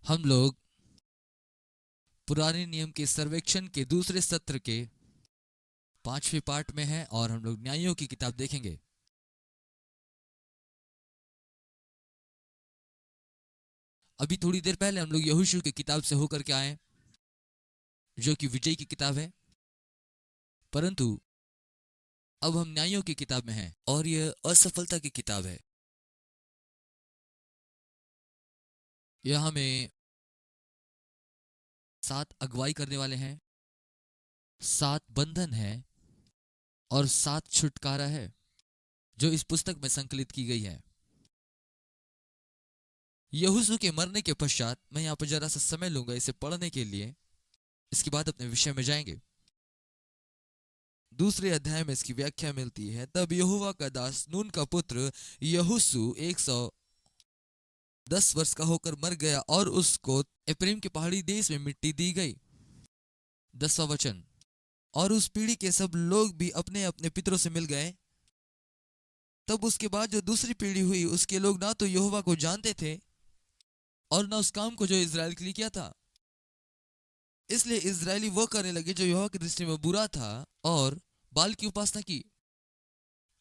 हम लोग पुराने नियम के सर्वेक्षण के दूसरे सत्र के 5वें पार्ट में हैं और हम लोग न्यायों की किताब देखेंगे। अभी थोड़ी देर पहले हम लोग यहोशू की किताब से होकर के आए, जो कि विजय की किताब है। परंतु अब हम न्यायों की किताब में हैं और यह असफलता की किताब है। यह हमें 7 अगुवाई करने वाले हैं, 7 बंधन है और 7 छुटकारा है, जो इस पुस्तक में संकलित की गई है। यहोशू के मरने के पश्चात मैं यहाँ पर जरा सा समय लूंगा इसे पढ़ने के लिए, इसके बाद अपने विषय में जाएंगे। दूसरे अध्याय में इसकी व्याख्या मिलती है। तब यहोवा का दास नून का पुत्र यहोशू 110 वर्ष का होकर मर गया और उसको एप्रेम के पहाड़ी देश में मिट्टी दी गई। 10वां वचन, और उस पीढ़ी के सब लोग भी अपने अपने पितरों से मिल गए। तब उसके बाद जो दूसरी पीढ़ी हुई, उसके लोग ना तो यहोवा को जानते थे और ना उस काम को जो इज़राइल के लिए किया था। इसलिए इज़राइली वो करने लगे जो यहोवा की दृष्टि में बुरा था और बाल की उपासना की।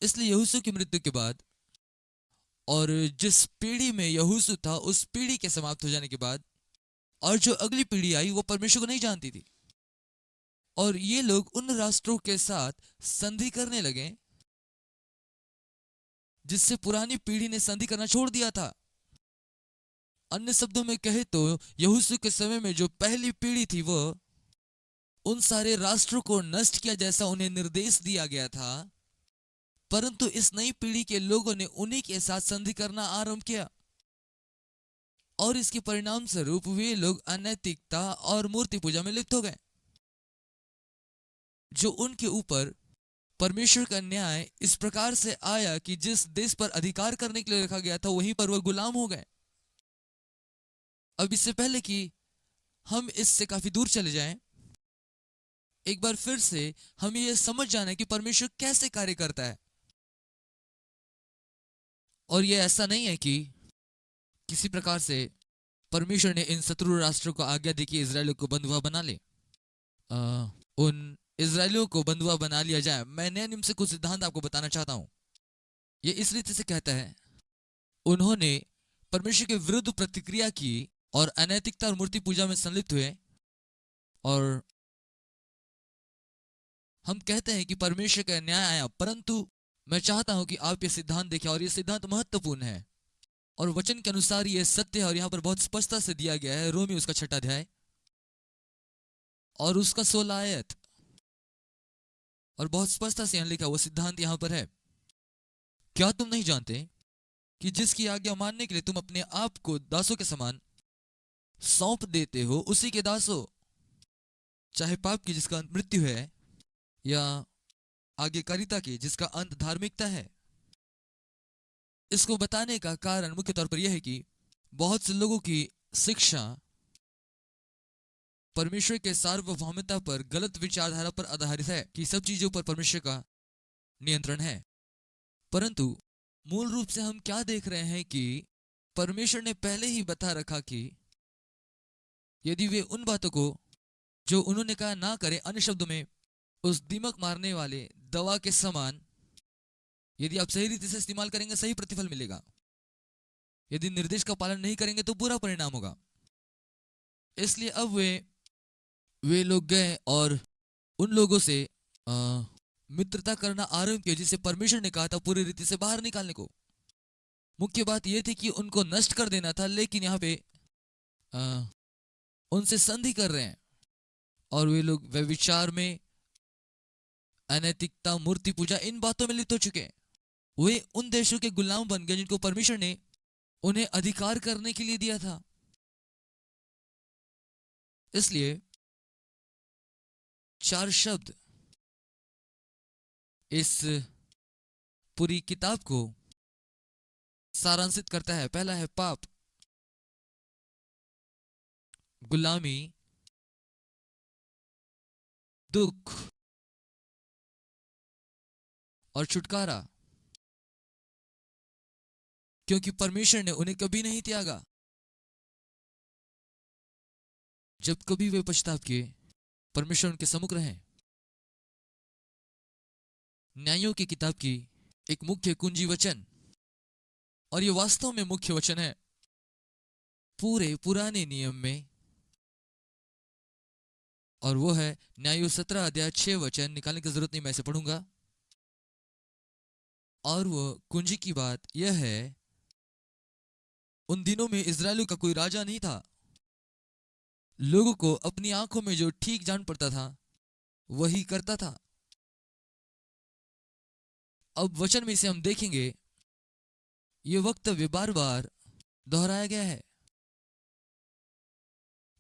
इसलिए यहोशू की मृत्यु के बाद और जिस पीढ़ी में यहोशू था, उस पीढ़ी के समाप्त हो जाने के बाद और जो अगली पीढ़ी आई, वो परमेश्वर को नहीं जानती थी और ये लोग उन राष्ट्रों के साथ संधि करने लगे जिससे पुरानी पीढ़ी ने संधि करना छोड़ दिया था। अन्य शब्दों में कहे तो यहोशू के समय में जो पहली पीढ़ी थी, वो उन सारे राष्ट्रों को नष्ट किया जैसा उन्हें निर्देश दिया गया था। परंतु इस नई पीढ़ी के लोगों ने उन्हीं के साथ संधि करना आरंभ किया और इसके परिणाम स्वरूप वे लोग अनैतिकता और मूर्ति पूजा में लिप्त हो गए, जो उनके ऊपर परमेश्वर का न्याय इस प्रकार से आया कि जिस देश पर अधिकार करने के लिए रखा गया था, वहीं पर वह गुलाम हो गए। अब इससे पहले कि हम इससे काफी दूर चले जाएं, एक बार फिर से हमें यह समझ जाना है कि परमेश्वर कैसे कार्य करता है। और यह ऐसा नहीं है कि किसी प्रकार से परमेश्वर ने इन शत्रु राष्ट्रों को आज्ञा दी कि इजरायलियों को बंधुआ बना ले, उन इजरायलियों को बंधुआ बना लिया जाए। मैं नए नियम से कुछ सिद्धांत आपको बताना चाहता हूं। ये इस रीति से कहता है, उन्होंने परमेश्वर के विरुद्ध प्रतिक्रिया की और अनैतिकता और मूर्ति पूजा में संलिप्त हुए। और हम कहते हैं कि परमेश्वर का न्याय आया, परंतु मैं चाहता हूं कि आप ये सिद्धांत देखें और ये सिद्धांत महत्वपूर्ण है और वचन के अनुसार ये सत्य है। और यहां पर बहुत स्पष्टता से दिया गया है, रोमी उसका 6वां अध्याय और उसका 16 आयत, और बहुत स्पष्टता से यहां लिखा वो सिद्धांत यहां पर है। क्या तुम नहीं जानते कि जिसकी आज्ञा मानने के लिए तुम अपने आप को दासों के समान सौंप देते हो, उसी के दास हो, चाहे पाप की जिसका अंत मृत्यु है, या आज्ञाकारिता की जिसका अंत धार्मिकता है। इसको बताने का कारण मुख्य तौर पर यह है कि बहुत से लोगों की शिक्षा परमेश्वर के सार्वभौमिकता पर, गलत विचारधारा पर आधारित है कि सब चीजों पर परमेश्वर का नियंत्रण है। परंतु मूल रूप से हम क्या देख रहे हैं कि परमेश्वर ने पहले ही बता रखा कि यदि वे उन बातों को जो उन्होंने कहा ना करें, अन्य शब्दों में उस दीमक मारने वाले दवा के समान, यदि आप सही रीति से इस्तेमाल करेंगे सही प्रतिफल मिलेगा, यदि निर्देश का पालन नहीं करेंगे तो बुरा परिणाम होगा। इसलिए अब वे लोग गए और उन लोगों से मित्रता करना आरंभ किया जिसे परमेश्वर ने कहा था पूरी रीति से बाहर निकालने को। मुख्य बात यह थी कि उनको नष्ट कर देना था, लेकिन यहाँ पे उनसे संधि कर रहे हैं और वे लोग व्यभिचार में, अनैतिकता, मूर्ति पूजा, इन बातों में लिप्त हो चुके हैं। वे उन देशों के गुलाम बन गए जिनको परमेश्वर ने उन्हें अधिकार करने के लिए दिया था। इसलिए 4 शब्द इस पूरी किताब को सारांशित करता है। पहला है पाप, गुलामी, दुख और छुटकारा, क्योंकि परमेश्वर ने उन्हें कभी नहीं त्यागा। जब कभी वे पश्चाताप किए, परमेश्वर उनके सम्मुख रहे। न्यायों की किताब की एक मुख्य कुंजी वचन, और ये वास्तव में मुख्य वचन है पूरे पुराने नियम में, और वो है न्याय 17 अध्याय 6 वचन। निकालने की जरूरत नहीं, मैं इसे पढ़ूंगा। और वो कुंजी की बात यह है, उन दिनों में इजरायलियों का कोई राजा नहीं था। लोगों को अपनी आंखों में जो ठीक जान पड़ता था वही करता था। अब वचन में इसे हम देखेंगे, ये वक्तव्य बार बार दोहराया गया है।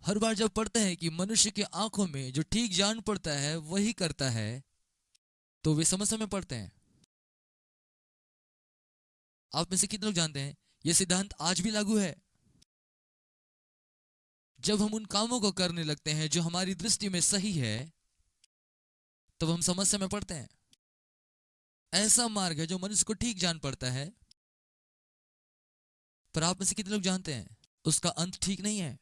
हर बार जब पढ़ते हैं कि मनुष्य की आंखों में जो ठीक जान पड़ता है वही करता है, तो वे समस्या में पड़ते हैं। आप में से कितने लोग जानते हैं यह सिद्धांत आज भी लागू है? जब हम उन कामों को करने लगते हैं जो हमारी दृष्टि में सही है, तब हम समस्या में पड़ते हैं। ऐसा मार्ग है जो मनुष्य को ठीक जान पड़ता है, पर आप में से कितने लोग जानते हैं उसका अंत ठीक नहीं है।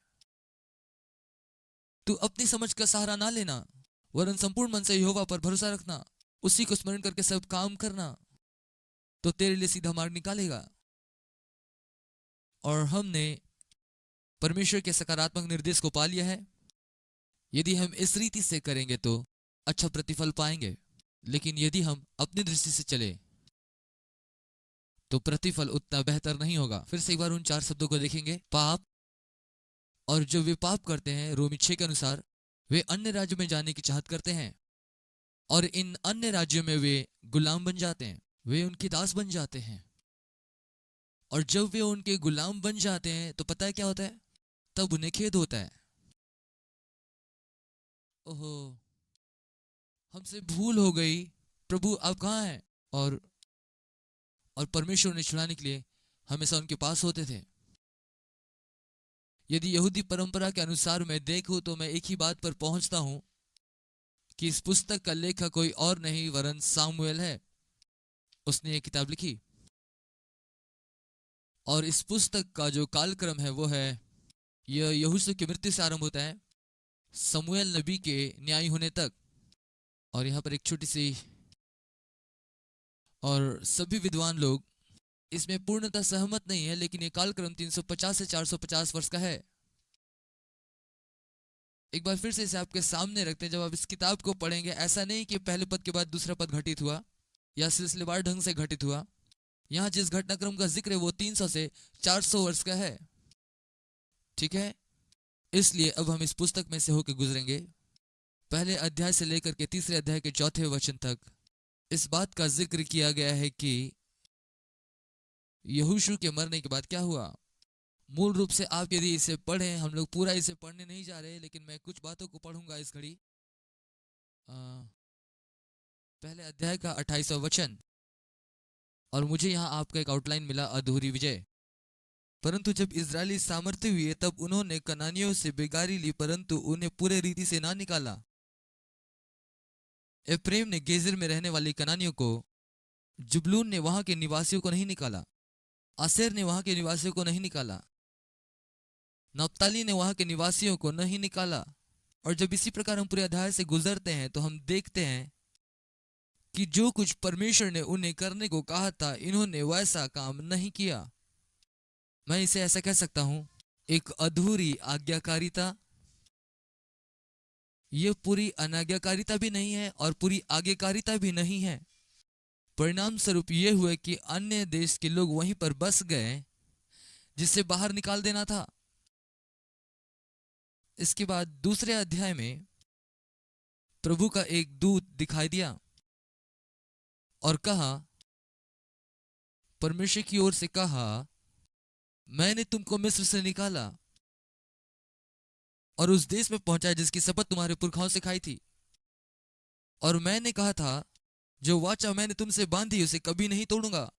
तू अपनी समझ का सहारा ना लेना, वरन संपूर्ण मन से यहोवा पर भरोसा रखना, उसी को स्मरण करके सब काम करना, तो तेरे लिए सीधा मार्ग निकालेगा। और हमने परमेश्वर के सकारात्मक निर्देश को पा लिया है। यदि हम इस रीति से करेंगे तो अच्छा प्रतिफल पाएंगे, लेकिन यदि हम अपनी दृष्टि से चले तो प्रतिफल उतना बेहतर नहीं होगा। फिर से एक बार उन 4 शब्दों को देखेंगे, पाप। और जो वे पाप करते हैं, रोमी 6 के अनुसार, वे अन्य राज्यों में जाने की चाहत करते हैं, और इन अन्य राज्यों में वे गुलाम बन जाते हैं, वे उनके दास बन जाते हैं। और जब वे उनके गुलाम बन जाते हैं तो पता है क्या होता है? तब उन्हें खेद होता है, ओहो हमसे भूल हो गई, प्रभु आप कहाँ हैं? और परमेश्वर ने छुड़ाने के लिए हमेशा उनके पास होते थे। यदि यहूदी परंपरा के अनुसार मैं देखूं तो मैं एक ही बात पर पहुंचता हूं कि इस पुस्तक का लेखक कोई और नहीं वरन सामुएल है। उसने ये किताब लिखी, और इस पुस्तक का जो कालक्रम है वो है, यह यहोशू की मृत्यु से आरंभ होता है समूएल नबी के न्याय होने तक। और यहाँ पर एक छोटी सी, और सभी विद्वान लोग इसमें पूर्णतः सहमत नहीं है, लेकिन यह कालक्रम 350 से 450 वर्ष का है। एक बार फिर से इसे आपके सामने रखते हैं। जब आप इस किताब को पढ़ेंगे, ऐसा नहीं कि पहले पद के बाद दूसरा पद घटित हुआ या सिलसिलेवार ढंग से घटित हुआ। यहां जिस घटनाक्रम का जिक्र है वो 300 से 400 वर्ष का है, ठीक है? इसलिए अब हम इस पुस्तक में से होकर गुजरेंगे। पहले अध्याय से लेकर के तीसरे अध्याय के चौथे वचन तक इस बात का जिक्र किया गया है कि यहोशू के मरने के बाद क्या हुआ। मूल रूप से आप यदि इसे पढ़ें, हम लोग पूरा इसे पढ़ने नहीं जा रहे, लेकिन मैं कुछ बातों को पढ़ूंगा इस घड़ी। पहले अध्याय का 28वां वचन, और मुझे यहाँ आपका एक आउटलाइन मिला, अधूरी विजय। परंतु जब इजरायली सामर्थ्य हुए तब उन्होंने कनानियों से बेगारी ली, परंतु उन्हें पूरे रीति से ना निकाला। एफ्रेम ने गेजर में रहने वाली कनानियों को, जुबलून ने वहां के निवासियों को नहीं निकाला, आसेर ने वहां के निवासियों को नहीं निकाला, नप्ताली ने वहां के निवासियों को नहीं निकाला। और जब इसी प्रकार हम पूरे अध्याय से गुजरते हैं तो हम देखते हैं कि जो कुछ परमेश्वर ने उन्हें करने को कहा था, इन्होंने वैसा काम नहीं किया। मैं इसे ऐसा कह सकता हूं, एक अधूरी आज्ञाकारिता। यह पूरी अनाज्ञाकारिता भी नहीं है और पूरी आज्ञाकारिता भी नहीं है। परिणाम स्वरूप यह हुआ कि अन्य देश के लोग वहीं पर बस गए जिससे बाहर निकाल देना था। इसके बाद दूसरे अध्याय में प्रभु का एक दूत दिखाई दिया और कहा, परमेश्वर की ओर से कहा, मैंने तुमको मिस्र से निकाला और उस देश में पहुंचाया जिसकी शपथ तुम्हारे पुरखाओं से खाई थी। और मैंने कहा था, जो वाचा मैंने तुमसे बांधी उसे कभी नहीं तोड़ूंगा।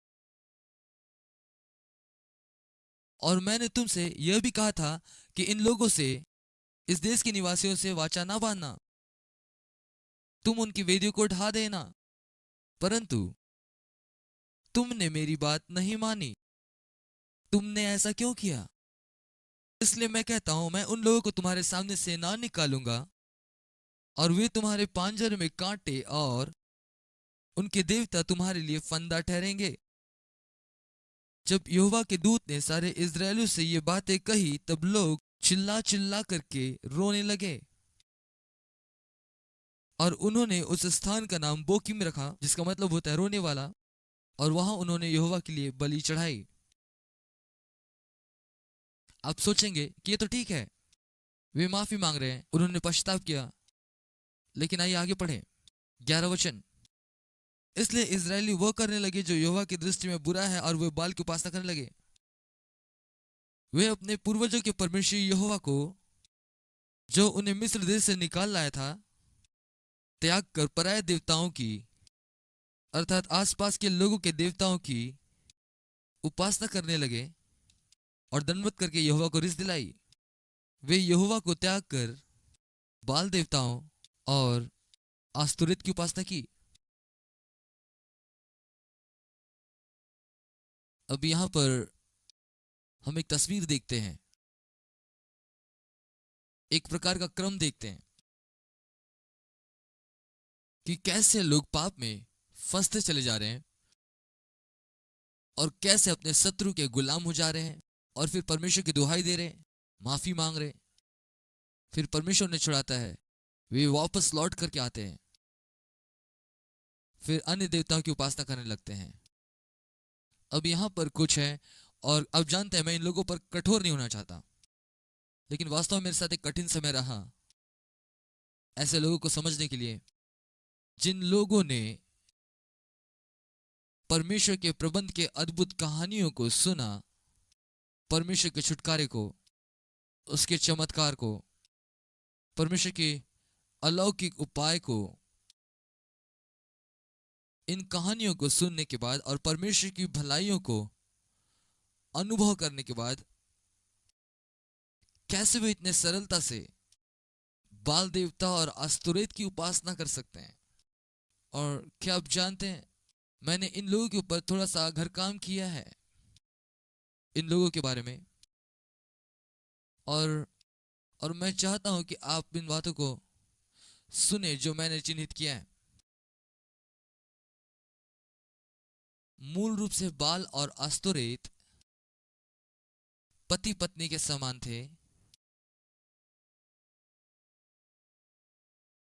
और मैंने तुमसे यह भी कहा था कि इन लोगों से, इस देश के निवासियों से वाचा ना बांधना, तुम उनकी वेदियों को ढा देना। परंतु तुमने मेरी बात नहीं मानी। तुमने ऐसा क्यों किया? इसलिए मैं कहता हूं, मैं उन लोगों को तुम्हारे सामने से ना निकालूंगा और वे तुम्हारे पांजर में कांटे और उनके देवता तुम्हारे लिए फंदा ठहरेंगे। जब यहोवा के दूत ने सारे इस्राएलियों से ये बातें कही, तब लोग चिल्ला चिल्ला करके रोने लगे और उन्होंने उस स्थान का नाम बोकीम रखा, जिसका मतलब होता है रोने वाला। और वहां उन्होंने यहोवा के लिए बलि चढ़ाई। आप सोचेंगे कि ये तो ठीक है, वे माफी मांग रहे हैं, उन्होंने पश्चाताप किया। लेकिन आइए आगे पढ़ें 11 वचन। इसलिए इजरायली वो करने लगे जो यहोवा की दृष्टि में बुरा है, और वे बाल की उपासना करने लगे। वे अपने पूर्वजों के परमेश्वर यहोवा को, जो उन्हें मिस्र देश से निकाल लाया था, त्याग कर पराये देवताओं की, अर्थात आसपास के लोगों के देवताओं की उपासना करने लगे और दंडवत करके यहोवा को रिस दिलाई। वे यहोवा को त्याग कर बाल देवताओं और आस्तुरित की उपासना की। अब यहां पर हम एक तस्वीर देखते हैं, एक प्रकार का क्रम देखते हैं कि कैसे लोग पाप में फंसते चले जा रहे हैं और कैसे अपने शत्रु के गुलाम हो जा रहे हैं, और फिर परमेश्वर की दुहाई दे रहे हैं, माफी मांग रहे हैं। फिर परमेश्वर ने छुड़ाता है, वे वापस लौट करके आते हैं, फिर अन्य देवताओं की उपासना करने लगते हैं। अब यहां पर कुछ है, और अब जानते हैं मैं इन लोगों पर कठोर नहीं होना चाहता, लेकिन वास्तव में मेरे साथ एक कठिन समय रहा ऐसे लोगों को समझने के लिए, जिन लोगों ने परमेश्वर के प्रबंध के अद्भुत कहानियों को सुना, परमेश्वर के छुटकारे को, उसके चमत्कार को, परमेश्वर के अलौकिक उपाय को। इन कहानियों को सुनने के बाद और परमेश्वर की भलाइयों को अनुभव करने के बाद कैसे वे इतने सरलता से बाल देवता और अस्तुरेत की उपासना कर सकते हैं। और क्या आप जानते हैं, मैंने इन लोगों के ऊपर थोड़ा सा घर काम किया है, इन लोगों के बारे में। और मैं चाहता हूं कि आप इन बातों को सुने जो मैंने चिन्हित किया है। मूल रूप से बाल और अस्तुरेत पति पत्नी के समान थे।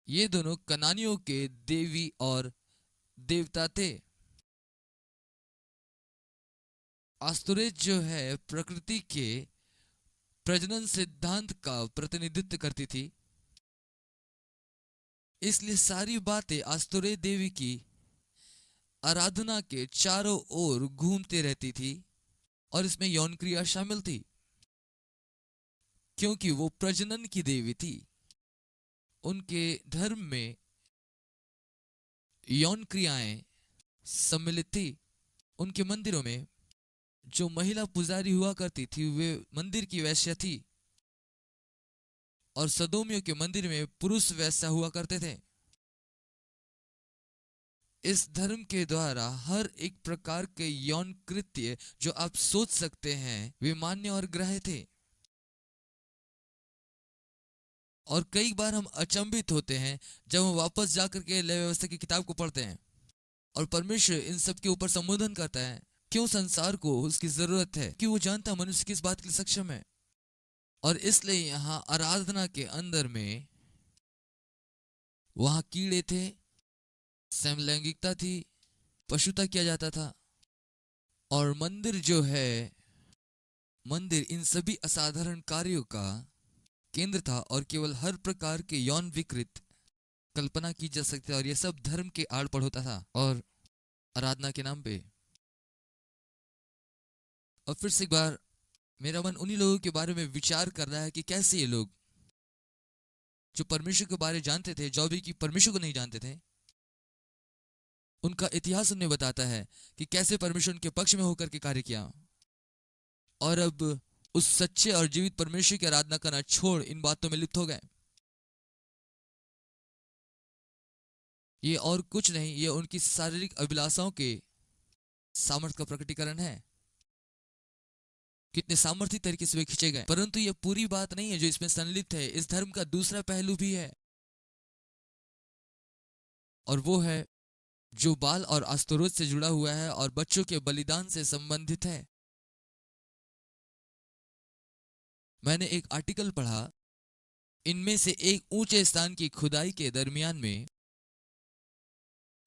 ये दोनों कनानियों के देवी और देवता थे। अस्तुरेत जो है प्रकृति के प्रजनन सिद्धांत का प्रतिनिधित्व करती थी, इसलिए सारी बातें अस्तुरेत देवी की आराधना के चारों ओर घूमती रहती थी, और इसमें यौन क्रिया शामिल थी, क्योंकि वो प्रजनन की देवी थी। उनके धर्म में यौन क्रियाएं सम्मिलित थी। उनके मंदिरों में जो महिला पुजारी हुआ करती थी, वे मंदिर की वैश्या थी, और सदोमियों के मंदिर में पुरुष वैश्या हुआ करते थे। इस धर्म के द्वारा हर एक प्रकार के यौन कृत्य जो आप सोच सकते हैं, वे मान्य और ग्राह्य थे। और कई बार हम अचंभित होते हैं जब हम वापस जाकर के लय व्यवस्था की किताब को पढ़ते हैं, और परमेश्वर इन सब के ऊपर संबोधन करता है। क्यों संसार को उसकी जरूरत है, कि वो जानता मनुष्य किस बात के लिए सक्षम है। और इसलिए यहाँ आराधना के अंदर में वहां कीड़े थे, समलैंगिकता थी, पशुता किया जाता था। और मंदिर जो है, मंदिर इन सभी असाधारण कार्यों का केंद्र था, और केवल हर प्रकार के यौन विकृत कल्पना की जा सकती है, और यह सब धर्म के आड़ पड़ होता था और आराधना के नाम पे। और फिर से एक बार मेरा मन उन्हीं लोगों के बारे में विचार कर रहा है कि कैसे ये लोग जो परमेश्वर के बारे जानते थे, जो भी कि परमेश्वर को नहीं जानते थे, उनका इतिहास उन्हें बताता है कि कैसे परमेश्वर उनके पक्ष में होकर के कार्य किया, और अब उस सच्चे और जीवित परमेश्वर की आराधना करना छोड़ इन बातों में लिप्त हो गए। ये और कुछ नहीं, ये उनकी शारीरिक अभिलाषाओं के सामर्थ्य का प्रकटीकरण है। कितने सामर्थ्य तरीके से वे खींचे गए। परंतु यह पूरी बात नहीं है जो इसमें संलिप्त है। इस धर्म का दूसरा पहलू भी है, और वो है जो बाल और अस्तोरोत से जुड़ा हुआ है और बच्चों के बलिदान से संबंधित है। मैंने एक आर्टिकल पढ़ा, इनमें से एक ऊंचे स्थान की खुदाई के दरमियान में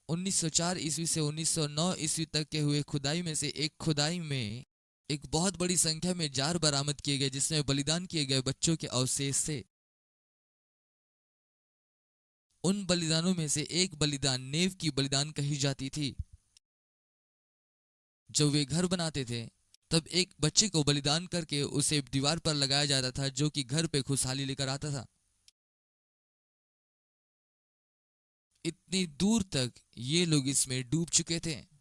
1904 ईस्वी से 1909 ईस्वी तक के हुए खुदाई में से एक खुदाई में एक बहुत बड़ी संख्या में जार बरामद किए गए जिसमें बलिदान किए गए बच्चों के अवशेष थे। उन बलिदानों में से एक बलिदान नेव की बलिदान कही जाती थी। जब वे घर बनाते थे तब एक बच्चे को बलिदान करके उसे दीवार पर लगाया जाता था, जो कि घर पे खुशहाली लेकर आता था। इतनी दूर तक ये लोग इसमें डूब चुके थे।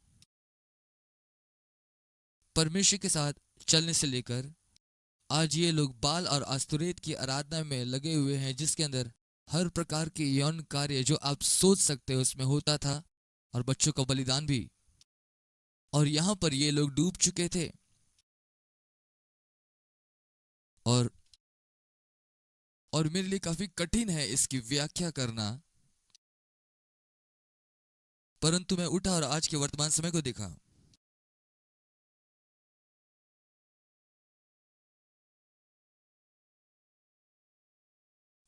परमेश्वर के साथ चलने से लेकर आज ये लोग बाल और अस्तुरेत की आराधना में लगे हुए हैं, जिसके अंदर हर प्रकार के यौन कार्य जो आप सोच सकते हो उसमें होता था, और बच्चों का बलिदान भी। और यहां पर ये लोग डूब चुके थे। और मेरे लिए काफी कठिन है इसकी व्याख्या करना, परंतु मैं उठा और आज के वर्तमान समय को देखा।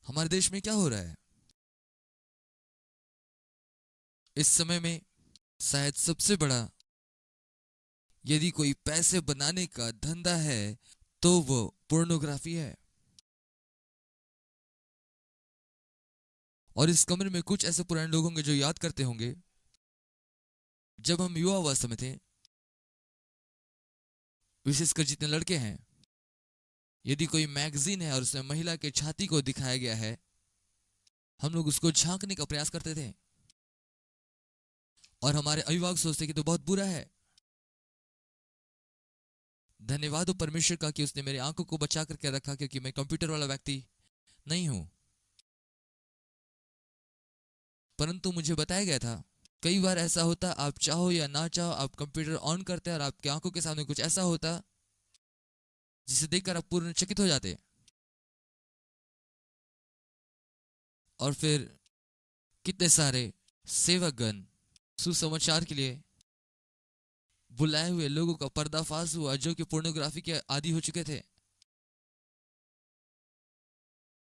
हमारे देश में क्या हो रहा है इस समय में? शायद सबसे बड़ा, यदि कोई पैसे बनाने का धंधा है तो वो पोर्नोग्राफी है। और इस कमरे में कुछ ऐसे पुराने लोग होंगे जो याद करते होंगे, जब हम युवा अवस्था में थे, विशेषकर जितने लड़के हैं, यदि कोई मैगजीन है और उसमें महिला के छाती को दिखाया गया है, हम लोग उसको झांकने का प्रयास करते थे। और हमारे अभिभावक सोचते कि तो बहुत बुरा है। धन्यवाद हो परमेश्वर का कि उसने मेरी आंखों को बचा करके रखा, क्योंकि मैं कंप्यूटर वाला व्यक्ति नहीं हूं। परंतु मुझे बताया गया था, कई बार ऐसा होता, आप चाहो या ना चाहो, आप कंप्यूटर ऑन करते और आपकी आंखों के सामने कुछ ऐसा होता जिसे देखकर आप पूर्ण चकित हो जाते। और फिर कितने सारे सेवकगण सुसमाचार के लिए बुलाए हुए लोगों का पर्दाफाश हुआ जो कि पोर्नोग्राफी के आदी हो चुके थे,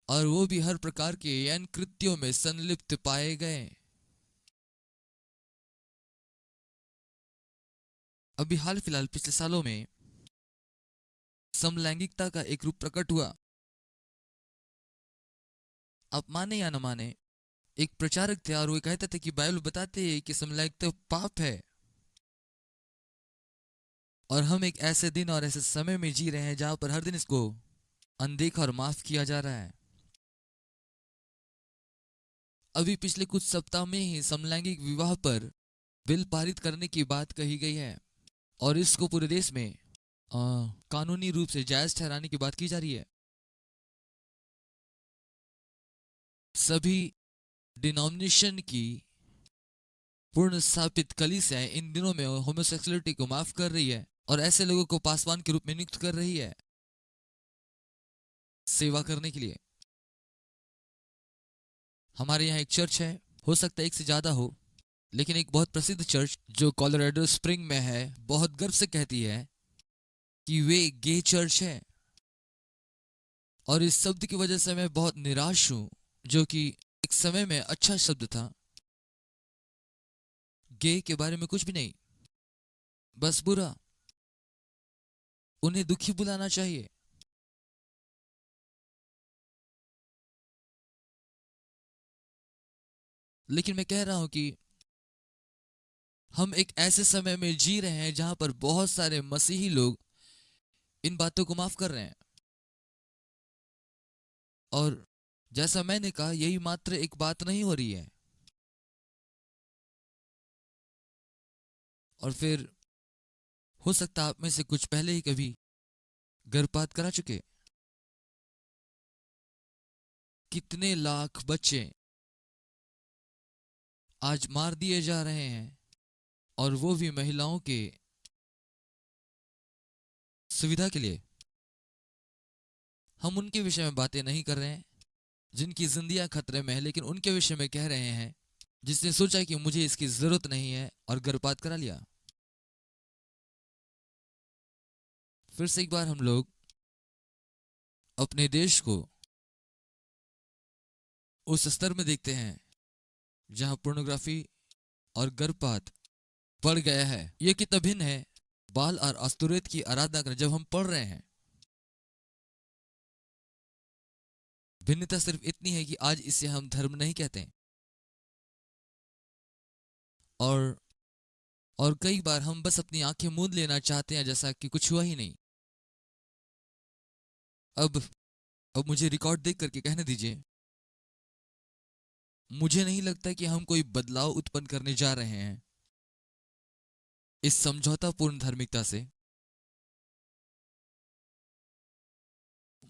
और वो भी हर प्रकार के यौन कृत्यों में संलिप्त पाए गए। अभी हाल फिलहाल पिछले सालों में समलैंगिकता का एक रूप प्रकट हुआ। आप माने या न माने, एक प्रचारक थे और वो कहते थे कि बाइबल बताते हैं कि समलैंगिकता पाप है। और हम एक ऐसे दिन और ऐसे समय में जी रहे हैं जहां पर हर दिन इसको अनदेखा और माफ किया जा रहा है। अभी पिछले कुछ सप्ताह में ही समलैंगिक विवाह पर बिल पारित करने की बात कही गई है, और इसको पूरे देश में कानूनी रूप से जायज ठहराने की बात की जा रही है। सभी डिनोमिनेशन की पूर्ण स्थापित कलीसियाएं इन दिनों में होमोसेक्सुअलिटी को माफ कर रही है और ऐसे लोगों को पासवान के रूप में नियुक्त कर रही है सेवा करने के लिए। हमारे यहाँ एक चर्च है, हो सकता है एक से ज्यादा हो, लेकिन एक बहुत प्रसिद्ध चर्च जो कोलोराडो स्प्रिंग में है, बहुत गर्व से कहती है कि वे गे चर्च है। और इस शब्द की वजह से मैं बहुत निराश हूं, जो कि एक समय में अच्छा शब्द था। गे के बारे में कुछ भी नहीं, बस बुरा। उन्हें दुखी बुलाना चाहिए। लेकिन मैं कह रहा हूं कि हम एक ऐसे समय में जी रहे हैं जहां पर बहुत सारे मसीही लोग इन बातों को माफ कर रहे हैं। और जैसा मैंने कहा, यही मात्र एक बात नहीं हो रही है। और फिर हो सकता आप में से कुछ पहले ही कभी गर्भपात करा चुके। कितने लाख बच्चे आज मार दिए जा रहे हैं, और वो भी महिलाओं के सुविधा के लिए। हम उनके विषय में बातें नहीं कर रहे हैं जिनकी जिंदगियां खतरे में है, लेकिन उनके विषय में कह रहे हैं जिसने सोचा कि मुझे इसकी जरूरत नहीं है और गर्भपात करा लिया। फिर से एक बार हम लोग अपने देश को उस स्तर में देखते हैं जहां पोर्नोग्राफी और गर्भपात बढ़ गया है। यह कितना भिन्न है बाल और अस्तुरेत की आराधना कर जब हम पढ़ रहे हैं। भिन्नता सिर्फ इतनी है कि आज इसे हम धर्म नहीं कहते, और कई बार हम बस अपनी आंखें मूंद लेना चाहते हैं जैसा कि कुछ हुआ ही नहीं। अब मुझे रिकॉर्ड देख करके कहने दीजिए, मुझे नहीं लगता कि हम कोई बदलाव उत्पन्न करने जा रहे हैं इस समझौतापूर्ण धार्मिकता से।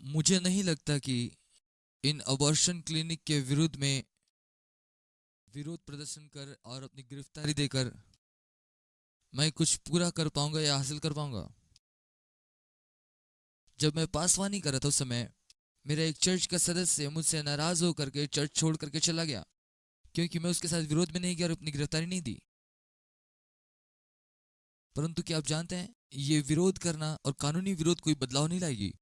मुझे नहीं लगता कि इन अबॉर्शन क्लिनिक के विरुद्ध में विरोध प्रदर्शन कर और अपनी गिरफ्तारी देकर मैं कुछ पूरा कर पाऊंगा या हासिल कर पाऊंगा। जब मैं पासवानी कर रहा था उस समय मेरा एक चर्च का सदस्य मुझसे नाराज होकर के चर्च छोड़ करके चला गया, क्योंकि मैं उसके साथ विरोध में नहीं गया और अपनी गिरफ्तारी नहीं दी। परंतु क्या आप जानते हैं, ये विरोध करना और कानूनी विरोध कोई बदलाव नहीं लाएगी।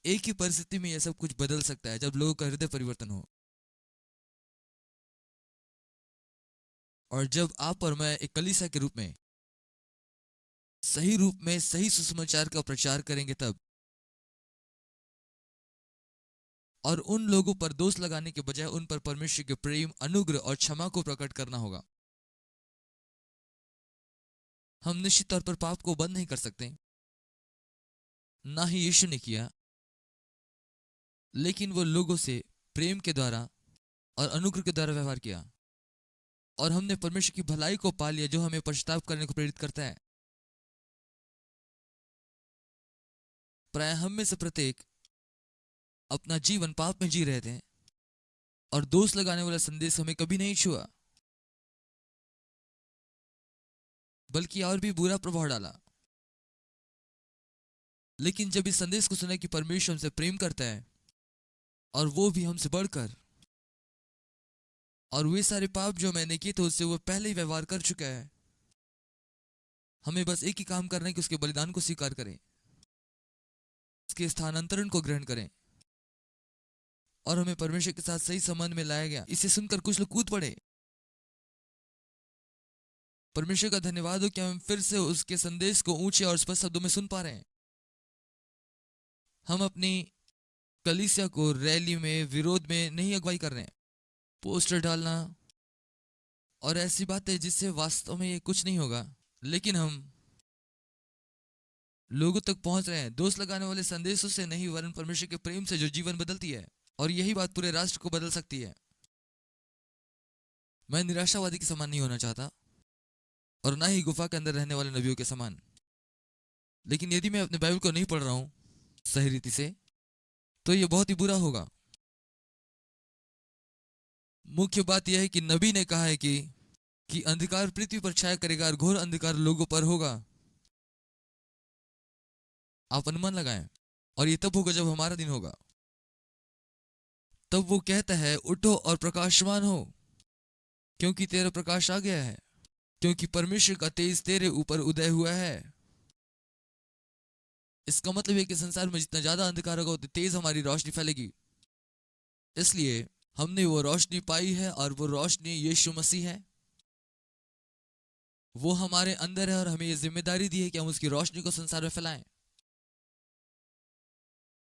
एक ही परिस्थिति में यह सब कुछ बदल सकता है जब लोगों का हृदय परिवर्तन हो। और जब आप और मैं एक कलीसिया के रूप में सही रूप में सही सुसमाचार का प्रचार करेंगे तब, और उन लोगों पर दोष लगाने के बजाय उन पर परमेश्वर के प्रेम, अनुग्रह और क्षमा को प्रकट करना होगा। हम निश्चित तौर पर पाप को बंद नहीं कर सकते, ना ही यीशु ने किया, लेकिन वो लोगों से प्रेम के द्वारा और अनुग्रह के द्वारा व्यवहार किया, और हमने परमेश्वर की भलाई को पा लिया जो हमें पश्चाताप करने को प्रेरित करता है। प्राय हम में से प्रत्येक अपना जीवन पाप में जी रहे थे और दोष लगाने वाला संदेश हमें कभी नहीं छुआ, बल्कि और भी बुरा प्रभाव डाला। लेकिन जब इस संदेश को सुना कि परमेश्वर हमसे प्रेम करता है और वो भी हमसे बढ़कर, और वे सारे पाप जो मैंने किए थे उससे वो पहले ही व्यवहार कर चुका है, हमें बस एक ही काम करना है कि उसके बलिदान को स्वीकार करें, उसके स्थानांतरण को ग्रहण करें, और हमें परमेश्वर के साथ सही संबंध में लाया गया। इसे सुनकर कुछ लोग कूद पड़े। परमेश्वर का धन्यवाद हो कि हम फिर से उसके संदेश को ऊंचे और स्पष्ट शब्दों में सुन पा रहे हैं। हम अपनी कलीसिया को रैली में विरोध में नहीं अगुवाई कर रहे हैं, पोस्टर डालना और ऐसी बातें जिससे वास्तव में ये कुछ नहीं होगा, लेकिन हम लोगों तक पहुंच रहे हैं दोष लगाने वाले संदेशों से नहीं, वरन परमेश्वर के प्रेम से जो जीवन बदलती है, और यही बात पूरे राष्ट्र को बदल सकती है। मैं निराशावादी के समान नहीं होना चाहता और ना ही गुफा के अंदर रहने वाले नबियों के समान, लेकिन यदि मैं अपने बाइबल को नहीं पढ़ रहा हूं सही रीति से तो यह बहुत ही बुरा होगा। मुख्य बात यह है कि नबी ने कहा है कि अंधकार पृथ्वी पर छाया करेगा और घोर अंधकार लोगों पर होगा। आप अनुमान लगाएं, और ये तब होगा जब हमारा दिन होगा। तब वो कहता है उठो और प्रकाशमान हो, क्योंकि तेरा प्रकाश आ गया है, क्योंकि परमेश्वर का तेज तेरे ऊपर उदय हुआ है। इसका मतलब है कि संसार में जितना ज्यादा अंधकार होगा उतनी तेज हमारी रोशनी फैलेगी। इसलिए हमने वो रोशनी पाई है, और वो रोशनी यीशु मसीह है। वो हमारे अंदर है और हमें ये जिम्मेदारी दी है कि हम उसकी रोशनी को संसार में फैलाएं।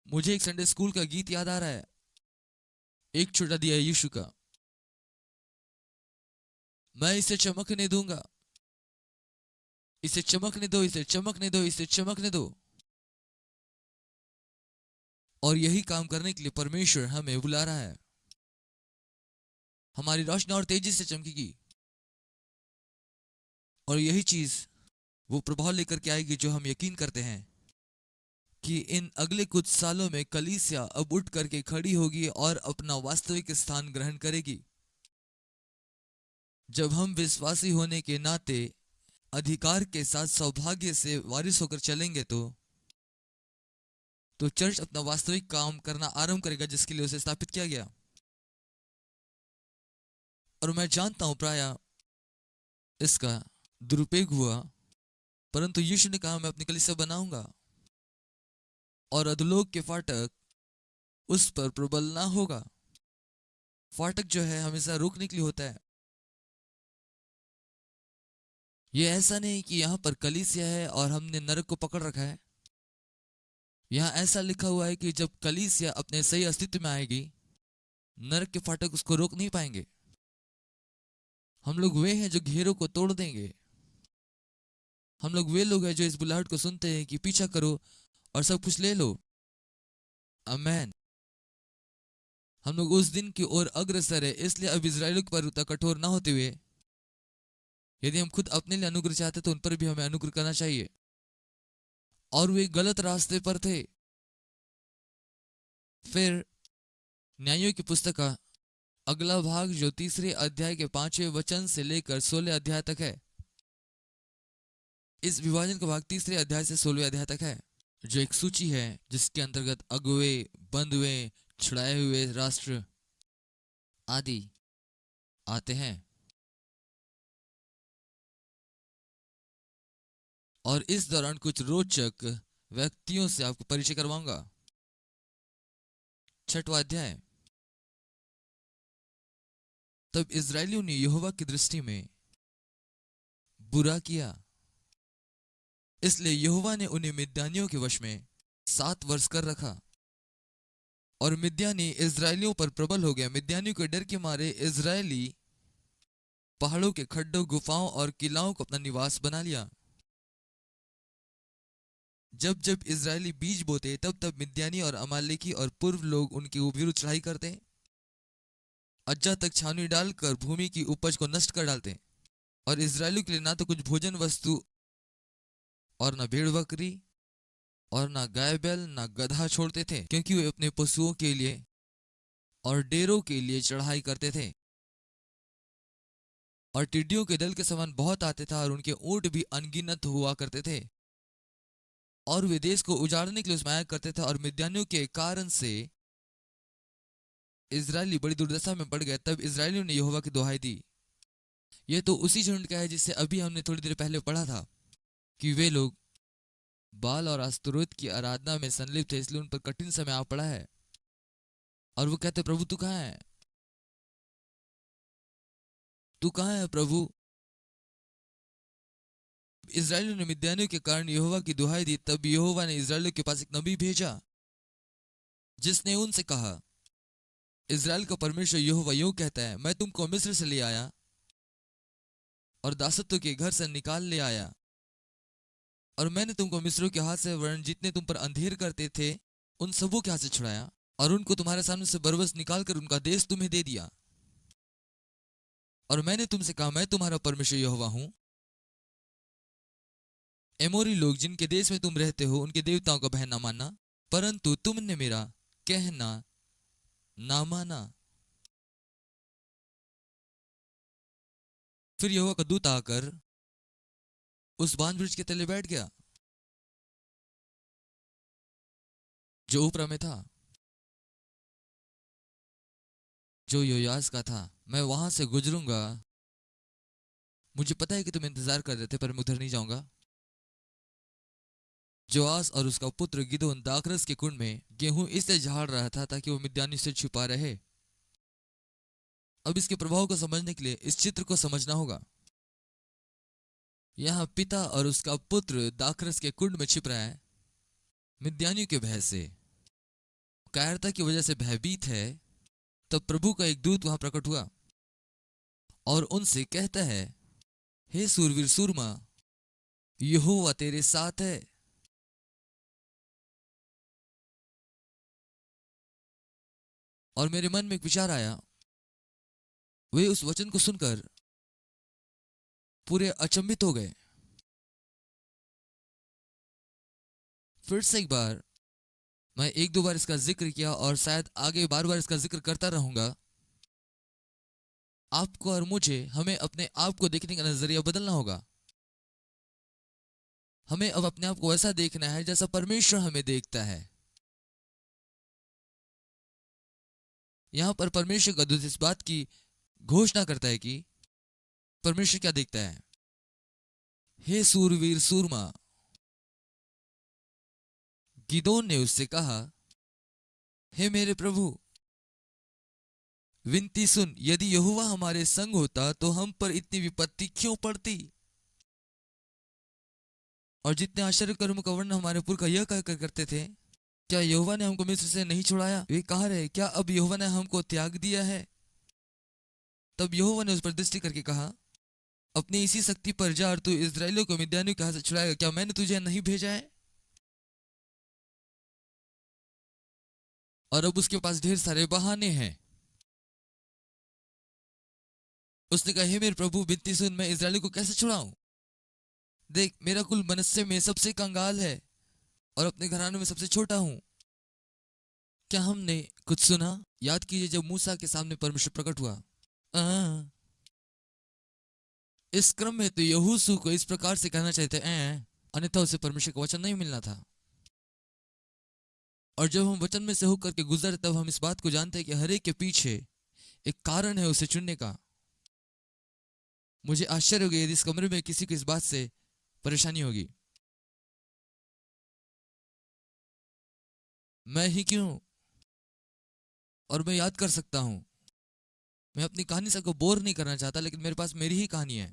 मुझे एक संडे स्कूल का गीत याद आ रहा है, एक छोटा दिया यीशु का, मैं इसे चमकने दूंगा, इसे चमकने दो, इसे चमकने दो, इसे चमकने दो। और यही काम करने के लिए परमेश्वर हमें बुला रहा है। हमारी रोशनी और तेजी से चमकेगी, और यही चीज वो प्रभाव लेकर के आएगी जो हम यकीन करते हैं कि इन अगले कुछ सालों में कलीसिया अब उठ करके खड़ी होगी और अपना वास्तविक स्थान ग्रहण करेगी। जब हम विश्वासी होने के नाते अधिकार के साथ सौभाग्य से वारिस होकर चलेंगे तो चर्च अपना वास्तविक काम करना आरंभ करेगा जिसके लिए उसे स्थापित किया गया। और मैं जानता हूं प्राय इसका दुरुपयोग हुआ, परंतु यीशु ने कहा मैं अपनी कलीसिया बनाऊंगा और अधोलोक के फाटक उस पर प्रबल ना होगा। फाटक जो है हमेशा रोकने के लिए होता है। यह ऐसा नहीं कि यहां पर कलीसिया है और हमने नरक को पकड़ रखा है। यहां ऐसा लिखा हुआ है कि जब कलीसिया अपने सही अस्तित्व में आएगी, नरक के फाटक उसको रोक नहीं पाएंगे। हम लोग वे हैं जो घेरों को तोड़ देंगे। हम लोग वे लोग हैं जो इस बुलाहट को सुनते हैं कि पीछा करो और सब कुछ ले लो। आमेन। हम लोग उस दिन की ओर अग्रसर है, इसलिए अब इजरायलियों पर उतना कठोर ना होते हुए, यदि हम खुद अपने लिए अनुग्रह चाहते तो उन पर भी हमें अनुग्रह करना चाहिए। और वे गलत रास्ते पर थे। फिर न्यायों की पुस्तक का अगला भाग जो 3 अध्याय के 5वें वचन से लेकर 16 अध्याय तक है, इस विभाजन का भाग 3 अध्याय से 16 अध्याय तक है, जो एक सूची है जिसके अंतर्गत अगुए, बंधुए, छुड़ाए हुए राष्ट्र आदि आते हैं। और इस दौरान कुछ रोचक व्यक्तियों से आपको परिचय करवाऊंगा। 6वां अध्याय। तब इजरायलियों ने यहोवा की दृष्टि में बुरा किया, इसलिए यहोवा ने उन्हें मिद्यानियों के वश में 7 वर्ष कर रखा। और मिद्यानी इजरायलियों पर प्रबल हो गया। मिद्यानियों के डर के मारे इजरायली पहाड़ों के खड्डों, गुफाओं और किलाओं को अपना निवास बना लिया। जब जब इजरायली बीज बोते तब तब मिद्यानी और अमालेकी और पूर्व लोग उनके विरुद्ध चढ़ाई करते, अज्जा तक छावनी डालकर भूमि की उपज को नष्ट कर डालते। और इजरायलियों के लिए ना तो कुछ भोजन वस्तु और ना भेड़ बकरी और ना गाय बैल ना गधा छोड़ते थे, क्योंकि वे अपने पशुओं के लिए और डेरों के लिए चढ़ाई करते थे। और टिड्डियों के दल के समान बहुत आते थे और उनके ऊंट भी अनगिनत हुआ करते थे। और वे देश को उजाड़ने के लिए उसमें आया करते थे। और मिद्यानियों के कारण से इजरायली बड़ी दुर्दशा में पड़ गए। तब इजरायलियों ने यहोवा की दुहाई दी। यह तो उसी झुंड का है जिससे अभी हमने थोड़ी देर पहले पढ़ा था कि वे लोग बाल और अस्तरोत की आराधना में संलिप्त थे, इसलिए उन पर कठिन समय आ पड़ा है। और वो कहते प्रभु तू कहाँ है, तू कहाँ है प्रभु। इजरायलियों ने मिद्यानियों के कारण यहोवा की दुहाई दी। तब यहोवा ने इजरायलियों के पास एक नबी भेजा जिसने उनसे कहा, इजराइल का परमेश्वर यहोवा यूं कहता है, मैं तुमको मिस्र से ले आया और दासत्व के घर से निकाल ले आया। और मैंने तुमको मिस्रों के हाथ से, वरन जितने तुम पर अंधेर करते थे उन सबों के हाथ से छुड़ाया और उनको तुम्हारे सामने से बरबस निकाल कर उनका देश तुम्हें दे दिया। और मैंने तुमसे कहा, मैं तुम्हारा परमेश्वर यहोवा हूं। एमोरी लोग जिनके देश में तुम रहते हो उनके देवताओं का भय न मानना, परंतु तुमने मेरा कहना ना माना। फिर यहोवा का दूत आकर उस बांज वृक्ष के तले बैठ गया जो ऊपरा में था, जो योयास का था। मैं वहां से गुजरूंगा, मुझे पता है कि तुम इंतजार कर रहे थे, पर मैं उधर नहीं जाऊंगा। जोआस और उसका पुत्र गिदोन दाखरस के कुंड में गेहूं इसलिए झाड़ रहा था ताकि वो मिद्यानी से छुपा रहे। अब इसके प्रभाव को समझने के लिए इस चित्र को समझना होगा। यहां पिता और उसका पुत्र दाखरस के कुंड में छिप रहा है, मिद्यानियों के भय से, कायरता की वजह से भयभीत है। तब प्रभु का एक दूत वहां प्रकट हुआ और उनसे कहता है, हे सूरवीर सूरमा, यहोवा तेरे साथ है। और मेरे मन में एक विचार आया। वे उस वचन को सुनकर पूरे अचंभित हो गए। फिर से एक बार मैं 1-2 बार इसका जिक्र किया और शायद आगे बार बार इसका जिक्र करता रहूंगा। आपको और मुझे, हमें अपने आप को देखने का नजरिया बदलना होगा। हमें अब अपने आप को ऐसा देखना है जैसा परमेश्वर हमें देखता है। यहाँ पर परमेश्वर का दूत इस बात की घोषणा करता है कि परमेश्वर क्या देखता है। हे सूरवीर सूरमा, गिदोन ने उससे कहा, हे मेरे प्रभु, विनती सुन, यदि यहोवा हमारे संग होता तो हम पर इतनी विपत्ति क्यों पड़ती। और जितने आश्चर्य कर्म का वर्णन हमारे पुरखा यह कहकर करते थे, क्या यहोवा ने हमको मिस्र से नहीं छुड़ाया, वे कहा रहे, क्या अब यहोवा ने हमको त्याग दिया है। तब यहोवा ने उस पर दृष्टि करके कहा, अपनी इसी शक्ति पर जा और तू इस्राएलियों को मिद्यानियों के हाथ से छुड़ाएगा, क्या मैंने तुझे नहीं भेजा है। और अब उसके पास ढेर सारे बहाने हैं। उसने कहा, हे मेरे प्रभु, विनती सुन, मैं इस्राएलियों को कैसे छुड़ाऊं। देख, मेरा कुल मनस्से में सबसे कंगाल है और अपने घराने में सबसे छोटा हूं। क्या हमने कुछ सुना? याद कीजिए जब मूसा के सामने परमेश्वर प्रकट हुआ। इस क्रम में तो यहोशू को इस प्रकार से कहना चाहिए था, अन्यथा उसे परमेश्वर का वचन नहीं मिलना था। और जब हम वचन में से होकर के गुजरे तब हम इस बात को जानते हैं कि हर एक के पीछे एक कारण है उसे चुनने का। मुझे आश्चर्य हो गया यदि इस कमरे में किसी को इस बात से परेशानी होगी। मैं ही क्यों? और मैं याद कर सकता हूं, मैं अपनी कहानी सबको बोर नहीं करना चाहता, लेकिन मेरे पास मेरी ही कहानी है।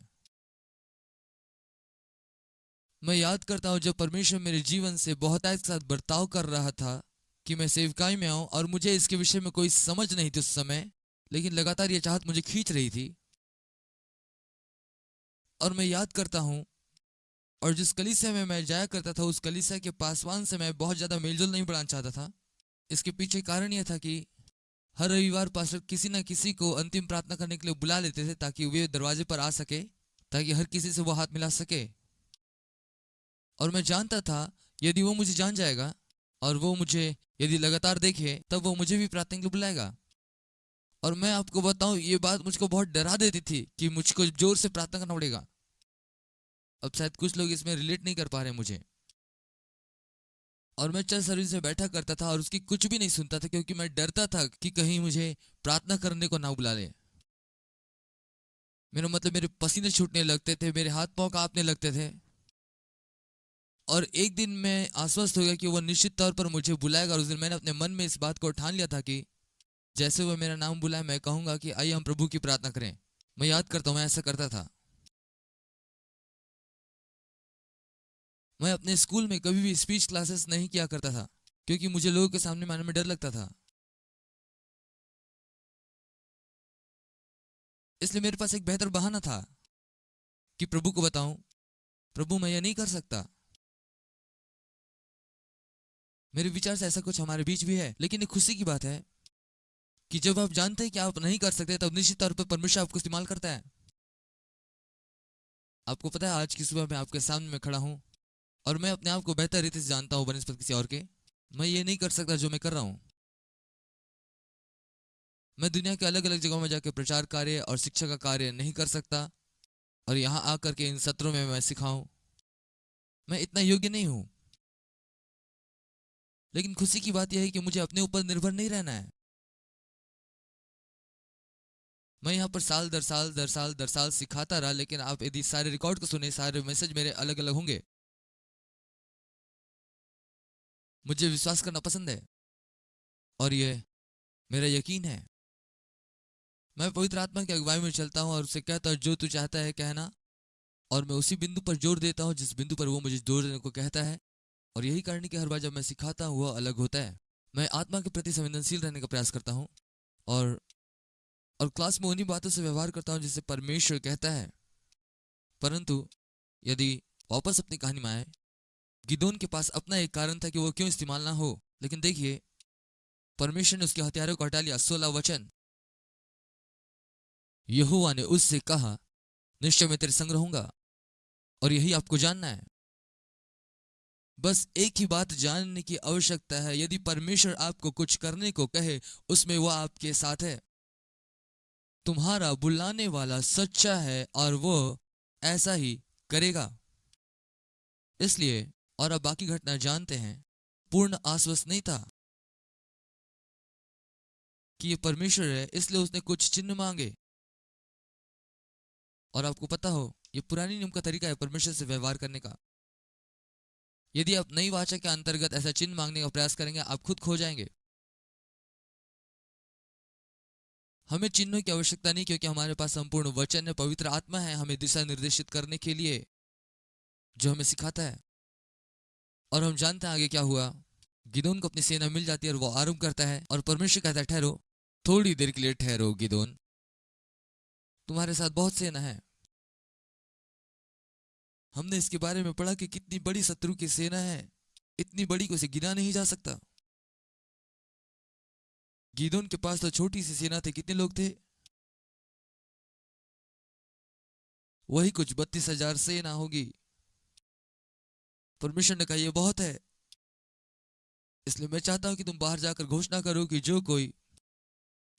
मैं याद करता हूं जब परमेश्वर मेरे जीवन से बहुतायत के साथ बर्ताव कर रहा था कि मैं सेवकाई में आऊं, और मुझे इसके विषय में कोई समझ नहीं थी उस समय, लेकिन लगातार ये चाहत मुझे खींच रही थी। और मैं याद करता हूं, और जिस कलीसिया में मैं जाया करता था उस कलीसिया के पासवान से मैं बहुत ज्यादा मेलजोल नहीं बढ़ाना चाहता था। इसके पीछे कारण यह था कि हर रविवार पास्टर किसी न किसी को अंतिम प्रार्थना करने के लिए बुला लेते थे ताकि वे दरवाजे पर आ सके, ताकि हर किसी से वो हाथ मिला सके। और मैं जानता था यदि वो मुझे जान जाएगा और वो मुझे यदि लगातार देखे तब वो मुझे भी प्रार्थना के लिए बुलाएगा। और मैं आपको बताऊं, ये बात मुझको बहुत डरा देती थी कि मुझको जोर से प्रार्थना करना पड़ेगा। अब शायद कुछ लोग इसमें रिलेट नहीं कर पा रहे मुझे। और मैं चर्च सर्विस में बैठा करता था और उसकी कुछ भी नहीं सुनता था, क्योंकि मैं डरता था कि कहीं मुझे प्रार्थना करने को ना बुला ले। मेरा मतलब, मेरे पसीने छूटने लगते थे, मेरे हाथ पांव कांपने लगते थे। और एक दिन मैं आश्वस्त हो गया कि वो निश्चित तौर पर मुझे बुलाएगा। और उस दिन मैंने अपने मन में इस बात को ठान लिया था कि जैसे वो मेरा नाम बुलाए मैं कहूंगा कि आइए हम प्रभु की प्रार्थना करें। मैं याद करता हूं मैं ऐसा करता था। मैं अपने स्कूल में कभी भी स्पीच क्लासेस नहीं किया करता था, क्योंकि मुझे लोगों के सामने आने में डर लगता था। इसलिए मेरे पास एक बेहतर बहाना था कि प्रभु को बताऊं, प्रभु मैं ये नहीं कर सकता। मेरे विचार से ऐसा कुछ हमारे बीच भी है, लेकिन एक खुशी की बात है कि जब आप जानते हैं कि आप नहीं कर सकते तब निश्चित तौर पर परमेश्वर आपको इस्तेमाल करता है। आपको पता है, आज की सुबह मैं आपके सामने में खड़ा हूं और मैं अपने आप को बेहतर रीति से जानता हूं बनिस्पत किसी और के। मैं ये नहीं कर सकता जो मैं कर रहा हूं। मैं दुनिया के अलग अलग जगहों में जाकर प्रचार कार्य और शिक्षा का कार्य नहीं कर सकता, और यहां आकर के इन सत्रों में मैं सिखाऊं। मैं इतना योग्य नहीं हूं। लेकिन खुशी की बात यह है कि मुझे अपने ऊपर निर्भर नहीं रहना है। मैं यहाँ पर साल दर साल दर साल दर साल सिखाता रहा, लेकिन आप यदि सारे रिकॉर्ड को सुने, सारे मैसेज मेरे अलग अलग होंगे। मुझे विश्वास करना पसंद है और ये मेरा यकीन है। मैं पवित्र आत्मा की अगुवाई में चलता हूँ और उससे कहता हूँ जो तू चाहता है कहना, और मैं उसी बिंदु पर जोर देता हूँ जिस बिंदु पर वो मुझे जोर देने को कहता है। और यही कारण है कि हर बार जब मैं सिखाता हूँ वह अलग होता है। मैं आत्मा के प्रति संवेदनशील रहने का प्रयास करता हूँ और और क्लास में उन्हीं बातों से व्यवहार करता हूँ जिसे परमेश्वर कहता है। परंतु यदि वापस अपनी कहानी में आए, गिदोन के पास अपना एक कारण था कि वो क्यों इस्तेमाल ना हो। लेकिन देखिए, परमेश्वर ने उसके हथियारों को हटा लिया। 16 वचन, यहोवा ने उससे कहा, निश्चय मैं तेरे संग रहूंगा। और यही आपको जानना है। बस एक ही बात जानने की आवश्यकता है, यदि परमेश्वर आपको कुछ करने को कहे उसमें वह आपके साथ है। तुम्हारा बुलाने वाला सच्चा है और वो ऐसा ही करेगा। इसलिए, और अब बाकी घटना जानते हैं, पूर्ण आश्वस्त नहीं था। कि ये परमेश्वर है, इसलिए उसने कुछ चिन्ह मांगे। और आपको पता हो, ये पुरानी नियम का तरीका है परमेश्वर से व्यवहार करने का। यदि आप नई वाचा के अंतर्गत ऐसा चिन्ह मांगने का प्रयास करेंगे, आप खुद खो जाएंगे। हमें चिन्हों की आवश्यकता नहीं, क्योंकि हमारे पास संपूर्ण वचन है, पवित्र आत्मा है हमें दिशा निर्देशित करने के लिए, जो हमें सिखाता है। और हम जानते हैं आगे क्या हुआ। गिदोन को अपनी सेना मिल जाती है और वो आरंभ करता है, और परमेश्वर कहता है ठहरो, थोड़ी देर के लिए ठहरो गिदोन, तुम्हारे साथ बहुत सेना है। हमने इसके बारे में पढ़ा कि कितनी बड़ी शत्रु की सेना है, इतनी बड़ी को इसे गिना नहीं जा सकता। गिदोन के पास तो छोटी सी सेना थी, कितने लोग थे? वही कुछ 32,000 सेना होगी। परमेश्वर ने कहा ये बहुत है, इसलिए मैं चाहता हूं कि तुम बाहर जाकर घोषणा करो कि जो कोई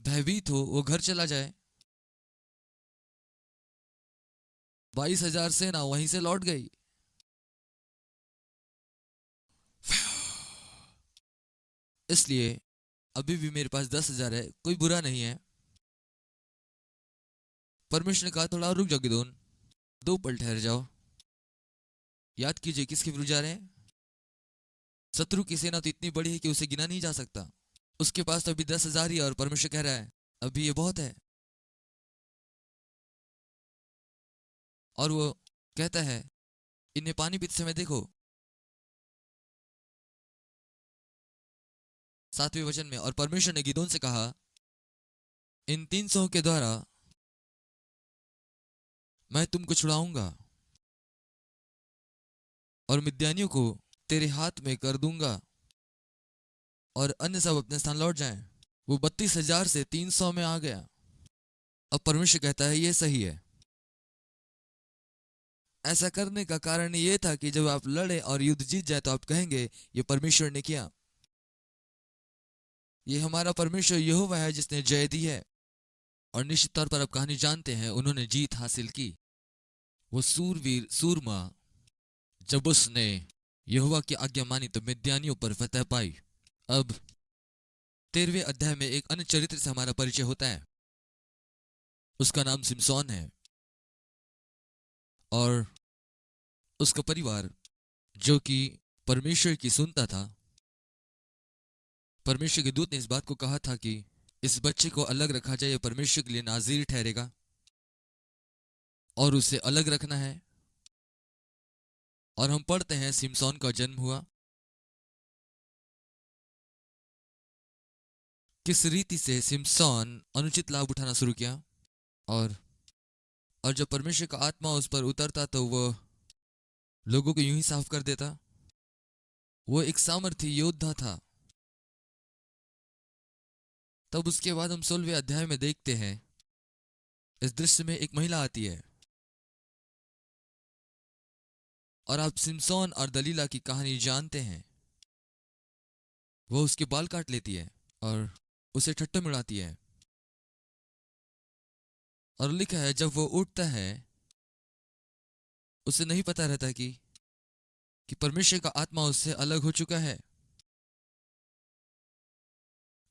भयभीत हो वो घर चला जाए। 22,000 सेना वहीं से लौट गई। इसलिए अभी भी मेरे पास 10,000 है, कोई बुरा नहीं है। परमेश्वर ने कहा थोड़ा और रुक जाओ गिदोन, 2 पल ठहर जाओ। याद कीजिए किसके विरुद्ध जा रहे हैं। शत्रु की सेना तो इतनी बड़ी है कि उसे गिना नहीं जा सकता। उसके पास तो अभी 10,000 ही है, और परमेश्वर कह रहा है अभी ये बहुत है। और वो कहता है इन्हें पानी पीते समय देखो, 7वें वचन में, और परमेश्वर ने गिदोन से कहा इन 300 के द्वारा मैं तुमको छुड़ाऊंगा और मिद्यानियों को तेरे हाथ में कर दूंगा, और अन्य सब अपने स्थान लौट जाएं। वो 32,000 से 300 में आ गया। अब परमेश्वर कहता है ये सही है। ऐसा करने का कारण ये था कि जब आप लड़े और युद्ध जीत जाए तो आप कहेंगे ये परमेश्वर ने किया, ये हमारा परमेश्वर यहोवा है जिसने जय दी है। और निश्चित तौर पर आप कहानी जानते हैं, उन्होंने जीत हासिल की। वो सूरवीर सूरमा, जब उसने यहोवा की आज्ञा मानी तो मिद्यानियों पर फतह पाई। अब 13वें अध्याय में एक अन्य चरित्र से हमारा परिचय होता है। उसका नाम सिमसोन है, और उसका परिवार जो कि परमेश्वर की सुनता था। परमेश्वर के दूत ने इस बात को कहा था कि इस बच्चे को अलग रखा जाए, यह परमेश्वर के लिए नाज़ीर ठहरेगा, और उसे अलग रखना है। और हम पढ़ते हैं सिमसोन का जन्म हुआ। किस रीति से सिमसोन अनुचित लाभ उठाना शुरू किया, और जब परमेश्वर का आत्मा उस पर उतरता तो वह लोगों को यूं ही साफ कर देता। वो एक सामर्थी योद्धा था। तब उसके बाद हम 16वें अध्याय में देखते हैं, इस दृश्य में एक महिला आती है, और आप सिमसोन और दलीला की कहानी जानते हैं। वो उसके बाल काट लेती है और उसे ठट्टा में उड़ाती है, और लिखा है जब वो उठता है उसे नहीं पता रहता कि परमेश्वर का आत्मा उससे अलग हो चुका है।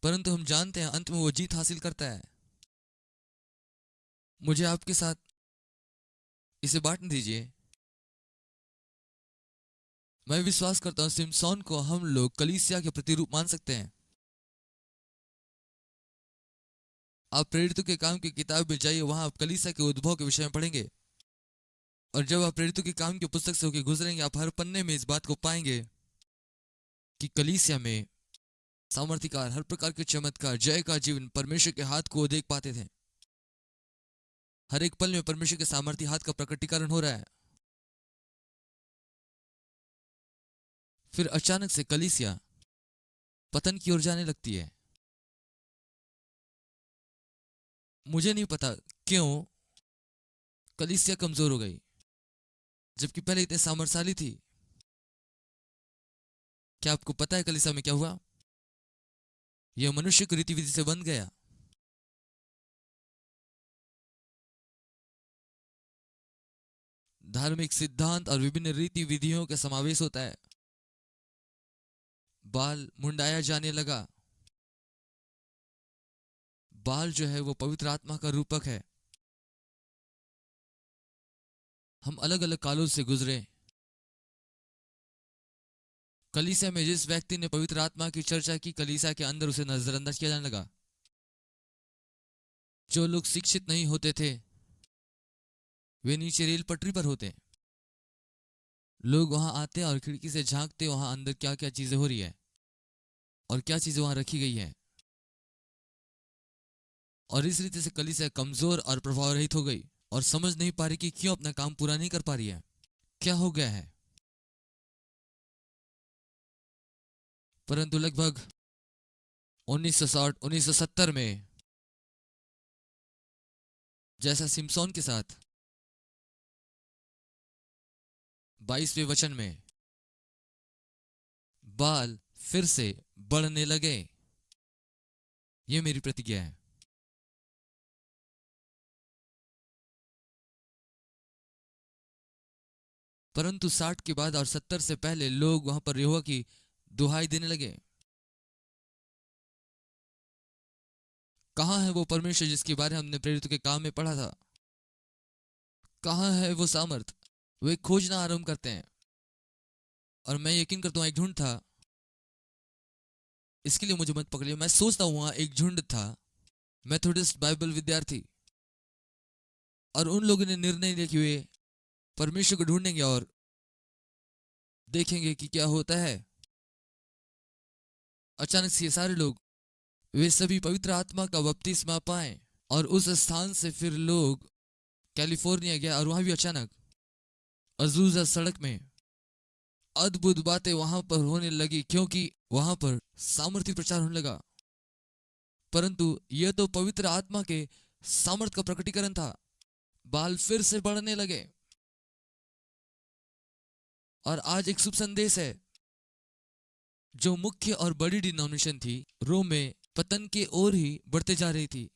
परंतु हम जानते हैं अंत में वो जीत हासिल करता है। मुझे आपके साथ इसे बांटने दीजिए। मैं विश्वास करता हूं सिमसोन को हम लोग कलीसिया के प्रतिरूप मान सकते हैं। आप प्रेरितों के काम की किताब में जाइए, वहां आप कलीसिया के उद्भव के विषय में पढ़ेंगे। और जब आप प्रेरितों के काम की पुस्तक से होकर गुजरेंगे, आप हर पन्ने में इस बात को पाएंगे कि कलीसिया में सामर्थ्यकार, हर प्रकार के चमत्कार, जय का जीवन, परमेश्वर के हाथ को देख पाते थे। हर एक पल में परमेश्वर के सामर्थ्य हाथ का प्रकटीकरण हो रहा है। फिर अचानक से कलीसिया पतन की ओर जाने लगती है। मुझे नहीं पता क्यों कलीसिया कमजोर हो गई, जबकि पहले इतने सामर्थ्यशाली थी। क्या आपको पता है कलीसिया में क्या हुआ? यह मनुष्य की रीति विधि से बन गया। धार्मिक सिद्धांत और विभिन्न रीति विधियों का समावेश होता है। बाल मुंडाया जाने लगा। बाल जो है वो पवित्र आत्मा का रूपक है। हम अलग अलग कालों से गुजरे। कलीसिया में जिस व्यक्ति ने पवित्र आत्मा की चर्चा की, कलीसिया के अंदर उसे नजरअंदाज किया जाने लगा। जो लोग शिक्षित नहीं होते थे वे नीचे रेल पटरी पर होते। लोग वहां आते और खिड़की से झांकते वहां अंदर क्या क्या चीजें हो रही है और क्या चीजें वहां रखी गई है। और इस रीति से कलीसिया कमजोर और प्रभाव रहित हो गई और समझ नहीं पा रही कि क्यों अपना काम पूरा नहीं कर पा रही है, क्या हो गया है। परंतु लगभग 1960-1970 में जैसा सिम्सोन के साथ 22वें वचन में बाल फिर से बढ़ने लगे। यह मेरी प्रतिज्ञा है। परंतु 60 के बाद और 70 से पहले लोग वहां पर यहोवा की दुहाई देने लगे। कहां है वो परमेश्वर जिसके बारे में हमने प्रेरित के काम में पढ़ा था? कहां है वो सामर्थ? वे खोजना आरंभ करते हैं। और मैं यकीन करता हूं एक झुंड था, इसके लिए मुझे मत पकड़िए, मैं सोचता हूं वहां एक झुंड था, मेथोडिस्ट बाइबल विद्यार्थी, और उन लोगों ने निर्णय लिया कि वे परमेश्वर को ढूंढेंगे और देखेंगे कि क्या होता है। अचानक से ये सारे लोग, वे सभी पवित्र आत्मा का बपतिस्मा पाए और उस स्थान से फिर लोग कैलिफोर्निया गया और वहां भी अचानक अजूजा सड़क में अद्भुत बातें वहां पर होने लगी, क्योंकि वहां पर सामर्थ्य प्रचार होने लगा। परंतु यह तो पवित्र आत्मा के सामर्थ का प्रकटीकरण था। बाल फिर से बढ़ने लगे और आज एक शुभ संदेश है। जो मुख्य और बड़ी डिनोमिनेशन थी रोम में पतन की ओर ही बढ़ते जा रही थी।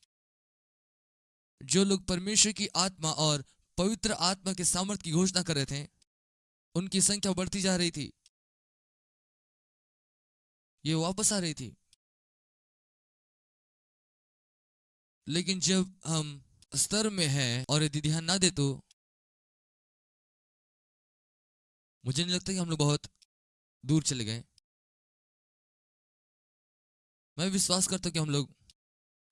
जो लोग परमेश्वर की आत्मा और पवित्र आत्मा के सामर्थ की घोषणा कर रहे थे उनकी संख्या बढ़ती जा रही थी, ये वापस आ रही थी। लेकिन जब हम स्तर में हैं और यदि ध्यान ना दे तो मुझे नहीं लगता कि हम लोग बहुत दूर चले गए। मैं विश्वास करता हूं कि हम लोग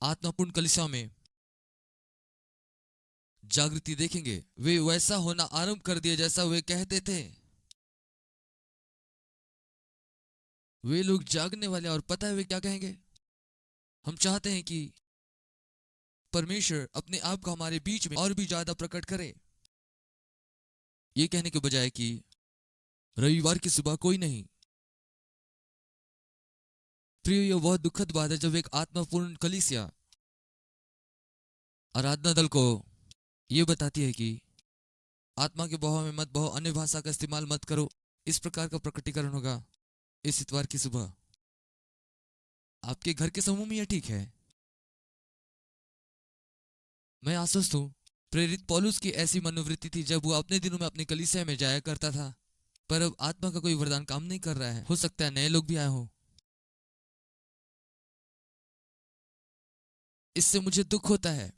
आत्मापूर्ण कलीसिया में जागृति देखेंगे। वे वैसा होना आरंभ कर दिया जैसा वे कहते थे। वे लोग जागने वाले, और पता है वे क्या कहेंगे? हम चाहते हैं कि परमेश्वर अपने आप को हमारे बीच में और भी ज्यादा प्रकट करे। ये कहने के बजाय कि रविवार की सुबह कोई नहीं। प्रिय, यह बहुत दुखद बात है जब एक आत्मापूर्ण कलीसिया आराधना दल को यह बताती है कि आत्मा के बहाव में मत बहो, अन्य भाषा का इस्तेमाल मत करो। इस प्रकार का प्रकटीकरण होगा इस इतवार की सुबह। आपके घर के समूह में यह ठीक है। मैं आश्वस्त हूं प्रेरित पौलुस की ऐसी मनोवृत्ति थी जब वो अपने दिनों में अपने कलीसिया में जाया करता था। पर अब आत्मा का कोई वरदान काम नहीं कर रहा है। हो सकता है नए लोग भी आए हों। इससे मुझे दुख होता है।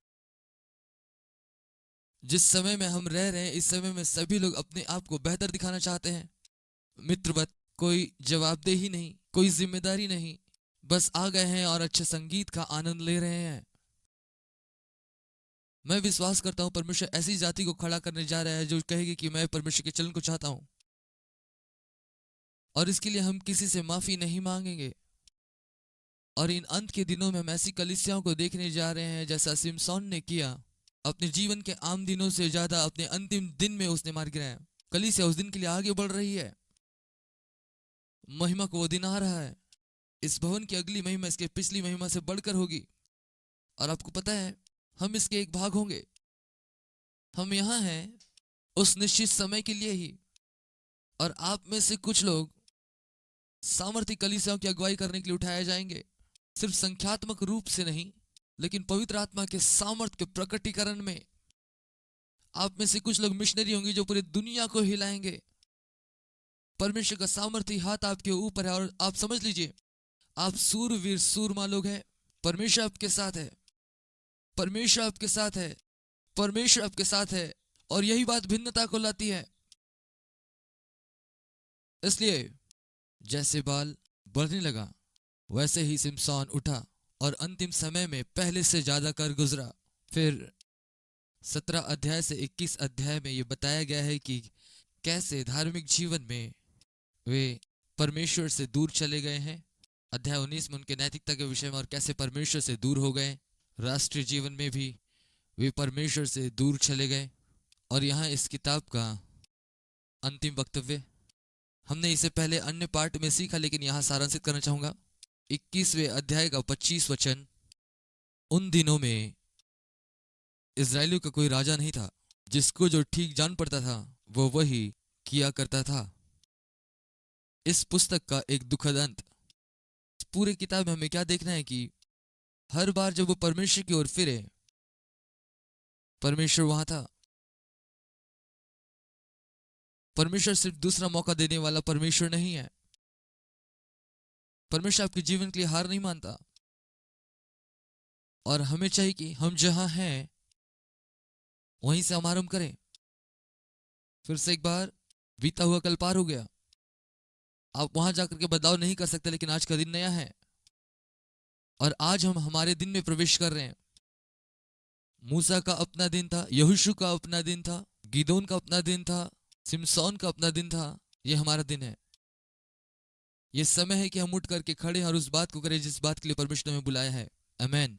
जिस समय में हम रह रहे हैं इस समय में सभी लोग अपने आप को बेहतर दिखाना चाहते हैं। मित्रवत, कोई जवाबदेही नहीं, कोई जिम्मेदारी नहीं, बस आ गए हैं और अच्छे संगीत का आनंद ले रहे हैं। मैं विश्वास करता हूं परमेश्वर ऐसी जाति को खड़ा करने जा रहा है जो कहेगी कि मैं परमेश्वर के चलन को चाहता हूं, और इसके लिए हम किसी से माफी नहीं मांगेंगे। और इन अंत के दिनों में हम ऐसी कलीसियाओं को देखने जा रहे हैं जैसा सिमसोन ने किया। अपने जीवन के आम दिनों से ज्यादा अपने अंतिम दिन में उसने मार गिराया। कलीसिया उस दिन के लिए आगे बढ़ रही है। महिमा को वो दिन आ रहा है। इस भवन की अगली महिमा इसके पिछली महिमा से बढ़कर होगी। और आपको पता है हम इसके एक भाग होंगे। हम यहाँ हैं उस निश्चित समय के लिए ही। और आप में से कुछ लोग सामर्थ्य कलीसियाओं की अगुवाई करने के लिए उठाए जाएंगे। सिर्फ संख्यात्मक रूप से नहीं, लेकिन पवित्र आत्मा के सामर्थ्य के प्रकटीकरण में। आप में से कुछ लोग मिशनरी होंगे जो पूरी दुनिया को हिलाएंगे। परमेश्वर का सामर्थ्य हाथ आपके ऊपर है। और आप समझ लीजिए, आप सूरवीर सूरमा लोग हैं। परमेश्वर आपके साथ है। परमेश्वर आपके साथ है, परमेश्वर आपके साथ है, और यही बात भिन्नता को लाती है। इसलिए जैसे बाल बढ़ने लगा वैसे ही सिमसोन उठा और अंतिम समय में पहले से ज्यादा कर गुजरा। फिर 17 अध्याय से 21 अध्याय में ये बताया गया है कि कैसे धार्मिक जीवन में वे परमेश्वर से दूर चले गए हैं। अध्याय 19 में उनके नैतिकता के विषय में और कैसे परमेश्वर से दूर हो गए। राष्ट्रीय जीवन में भी वे परमेश्वर से दूर चले गए। और यहाँ इस किताब का अंतिम वक्तव्य, हमने इसे पहले अन्य पार्ट में सीखा लेकिन यहाँ सारांशित करना चाहूंगा। 21वें अध्याय का 25 वचन, उन दिनों में इजराइलियों का कोई राजा नहीं था, जिसको जो ठीक जान पड़ता था वो वही किया करता था। इस पुस्तक का एक दुखद अंत। पूरे किताब में हमें क्या देखना है कि हर बार जब वो परमेश्वर की ओर फिरे, परमेश्वर वहां था। परमेश्वर सिर्फ दूसरा मौका देने वाला परमेश्वर नहीं है। परमेश्वर आपके जीवन के लिए हार नहीं मानता। और हमें चाहिए कि हम जहां हैं वहीं से हम आरंभ करें। फिर से एक बार, बीता हुआ कल पार हो गया। आप वहां जाकर के बदलाव नहीं कर सकते, लेकिन आज का दिन नया है और आज हम हमारे दिन में प्रवेश कर रहे हैं। मूसा का अपना दिन था, यहोशू का अपना दिन था, गिदोन का अपना दिन था, सिमसोन का अपना दिन था। ये हमारा दिन है। ये समय है कि हम उठ करके खड़े हैं और उस बात को करें जिस बात के लिए परमेश्वर ने हमें बुलाया है। आमीन।